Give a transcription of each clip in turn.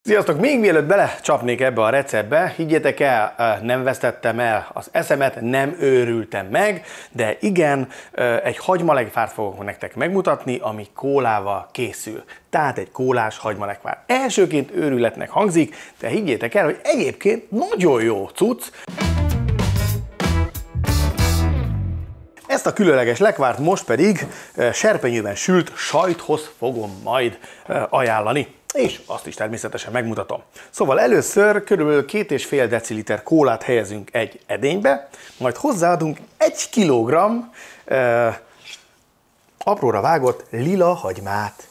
Sziasztok! Még mielőtt belecsapnék ebbe a receptbe, higgyétek el, nem vesztettem el az eszemet, nem őrültem meg, de igen, egy hagymalekvárt fogok nektek megmutatni, ami kólával készül. Tehát egy kólás hagymalekvár. Elsőként őrületnek hangzik, de higgyétek el, hogy egyébként nagyon jó cucc. Ezt a különleges lekvárt most pedig serpenyőben sült sajthoz fogom majd ajánlani. És azt is természetesen megmutatom. Szóval először körülbelül 2,5 deciliter kólát helyezünk egy edénybe, majd hozzáadunk 1 kilogramm apróra vágott lila hagymát.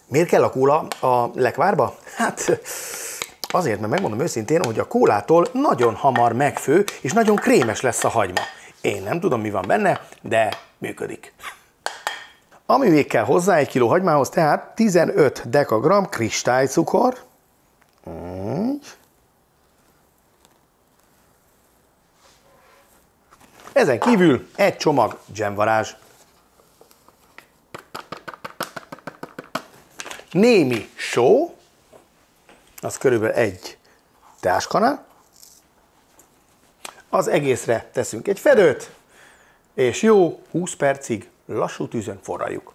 Miért kell a kóla a lekvárba? Hát azért, mert megmondom őszintén, hogy a kólától nagyon hamar megfő, és nagyon krémes lesz a hagyma. Én nem tudom, mi van benne, de működik. Ami még kell hozzá 1 kg hagymához, tehát 15 dekagramm kristálycukor. Ezen kívül egy csomag dzsemvarázs. Némi só, az körülbelül 1 teáskanál. Az egészre teszünk egy fedőt, és jó 20 percig lassú tűzön forraljuk.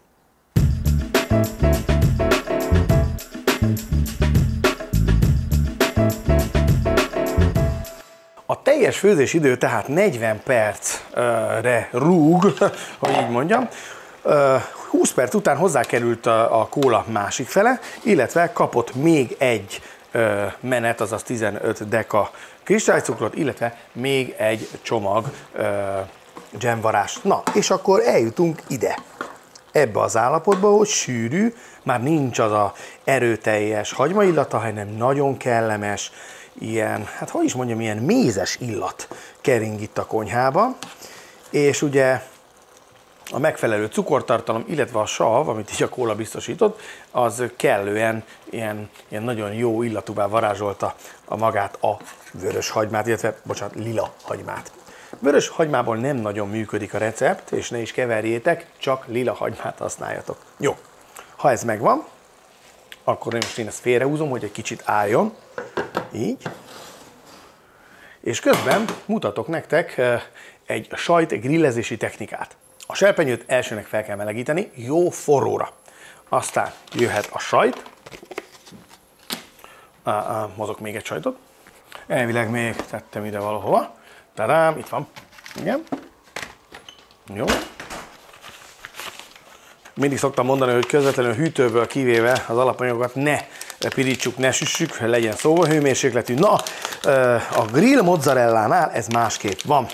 A teljes főzés idő tehát 40 percre rúg, hogy így mondjam. 20 perc után hozzákerült a kóla másik fele, illetve kapott még egy menet, azaz 15 deka kristálycukrot, illetve még egy csomag dzsemvarást. Na, és akkor eljutunk ide, ebbe az állapotba, hogy sűrű, már nincs az a erőteljes hagymaillata, hanem nagyon kellemes, ilyen, hát hogy is mondjam, ilyen mézes illat kering itt a konyhába, és ugye a megfelelő cukortartalom, illetve a sav, amit így a kóla biztosított, az kellően ilyen nagyon jó illatúvá varázsolta magát a vörös hagymát, illetve, bocsánat, lila hagymát. Vörös hagymából nem nagyon működik a recept, és ne is keverjétek, csak lila hagymát használjatok. Jó, ha ez megvan, akkor most én ezt félrehúzom, hogy egy kicsit álljon, így. És közben mutatok nektek egy sajt grillezési technikát. A serpenyőt elsőnek fel kell melegíteni, jó forróra. Aztán jöhet a sajt. Mozog még egy sajtot. Elvileg még tettem ide valahova. Tadám, itt van. Igen. Jó. Mindig szoktam mondani, hogy közvetlenül hűtőből kivéve az alapanyagokat ne pirítsuk, ne süssük, legyen szóhőmérsékletű. Na, a grill mozzarellánál ez másképp van.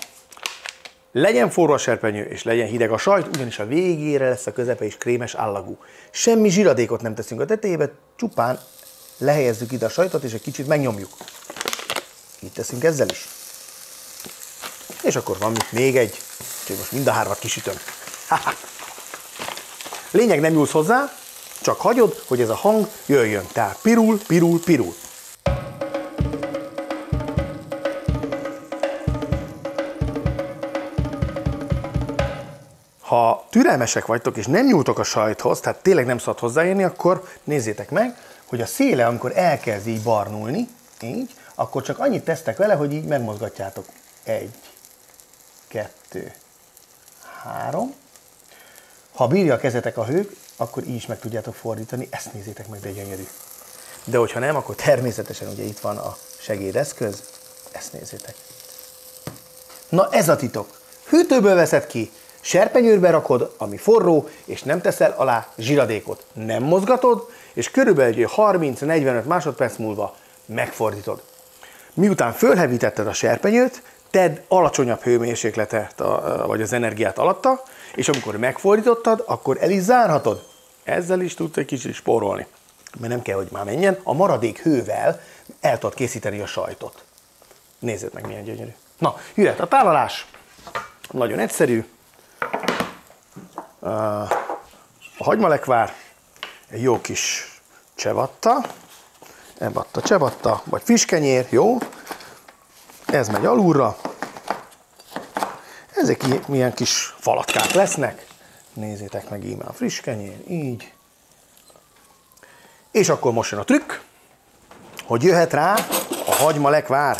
Legyen forró a serpenyő, és legyen hideg a sajt, ugyanis a végére lesz a közepe is krémes állagú. Semmi zsiradékot nem teszünk a tetejébe, csupán lehelyezzük ide a sajtot, és egy kicsit megnyomjuk. Így teszünk ezzel is. És akkor van még egy, úgyhogy most mind a hármat kisütöm. Lényeg, nem nyúlsz hozzá, csak hagyod, hogy ez a hang jöjjön. Tehát pirul, pirul, pirul. Ha türelmesek vagytok, és nem nyúltok a sajthoz, tehát tényleg nem szabad hozzáérni, akkor nézzétek meg, hogy a széle, amikor elkezd így barnulni, így, akkor csak annyit tesztek vele, hogy így megmozgatjátok. 1, 2, 3. Ha bírja a kezetek a hők, akkor így is meg tudjátok fordítani, ezt nézzétek meg, de gyönyörű. De hogyha nem, akkor természetesen ugye itt van a segédeszköz, ezt nézzétek. Na ez a titok. Hűtőből veszed ki, serpenyőbe rakod, ami forró, és nem teszel alá zsiradékot. Nem mozgatod, és körülbelül 30-45 másodperc múlva megfordítod. Miután fölhevítetted a serpenyőt, tedd alacsonyabb hőmérsékletet, vagy az energiát alatta, és amikor megfordítottad, akkor el is zárhatod. Ezzel is tudsz egy kicsit spórolni. Mert nem kell, hogy már menjen, a maradék hővel el tudod készíteni a sajtot. Nézzétek meg, milyen gyönyörű. Na, jöhet a tálalás. Nagyon egyszerű. A hagymalekvár, egy jó kis csevatta, ebatta csevatta, vagy fiskenyér, jó. Ez megy alulra. Ezek milyen kis falatkák lesznek. Nézzétek meg íme a friss kenyér, így. És akkor most jön a trükk. hogy jöhet rá a hagymalekvár.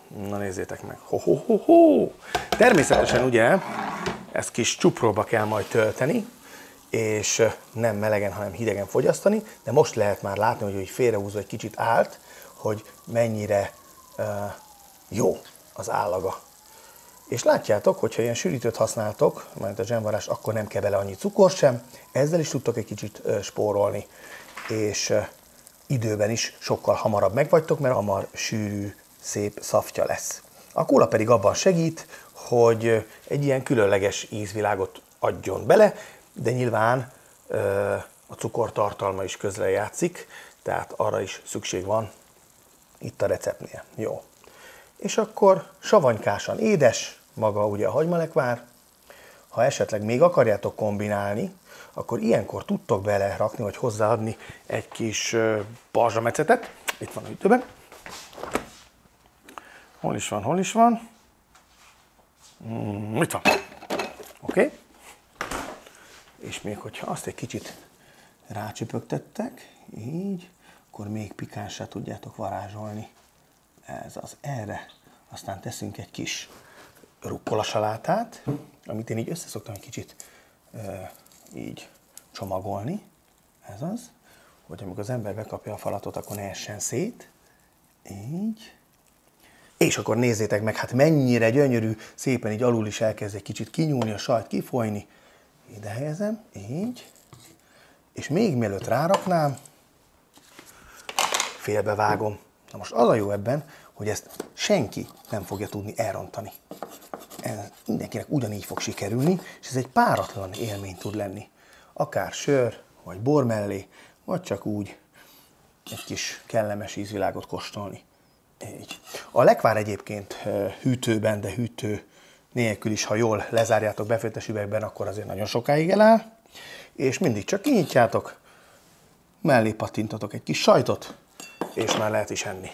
Na nézzétek meg. Ho-ho-ho-ho! Természetesen ugye ezt kis csupróba kell majd tölteni, és nem melegen, hanem hidegen fogyasztani, de most lehet már látni, hogy félrehúzva egy kicsit állt, hogy mennyire jó az állaga. És látjátok, hogyha ilyen sűrítőt használtok, mert a zsemvarás, akkor nem kell bele annyi cukor sem, ezzel is tudtok egy kicsit spórolni, és időben is sokkal hamarabb megvagytok, mert hamar sűrű, szép szaftja lesz. A kóla pedig abban segít, hogy egy ilyen különleges ízvilágot adjon bele, de nyilván a cukortartalma is közrejátszik, tehát arra is szükség van itt a receptnél. Jó. És akkor savanykásan édes, maga ugye a hagymalekvár. Ha esetleg még akarjátok kombinálni, akkor ilyenkor tudtok belerakni, vagy hozzáadni egy kis balzsamecetet. Itt van a hűtőben. Hol is van, hol is van? Itt van. Oké. És még hogyha azt egy kicsit rácsöpögtettek, így, akkor még pikánsá tudjátok varázsolni. Ez az erre. Aztán teszünk egy kis rukkolasalátát, amit én így összeszoktam egy kicsit így csomagolni. Ez az, hogy amikor az ember bekapja a falatot, akkor ne essen szét. Így. És akkor nézzétek meg, hát mennyire gyönyörű, szépen így alul is elkezd egy kicsit kinyúlni, a sajt kifolyni. Ide helyezem, így. És még mielőtt ráraknám, félbevágom. Na most az a jó ebben, hogy ezt senki nem fogja tudni elrontani. Ez mindenkinek ugyanígy fog sikerülni, és ez egy páratlan élmény tud lenni. Akár sör, vagy bor mellé, vagy csak úgy egy kis kellemes ízvilágot kóstolni. Így. A lekvár egyébként hűtőben, de hűtő nélkül is, ha jól lezárjátok befőttes üvegben, akkor azért nagyon sokáig eláll. És mindig csak kinyitjátok, mellé pattintatok egy kis sajtot, és már lehet is enni.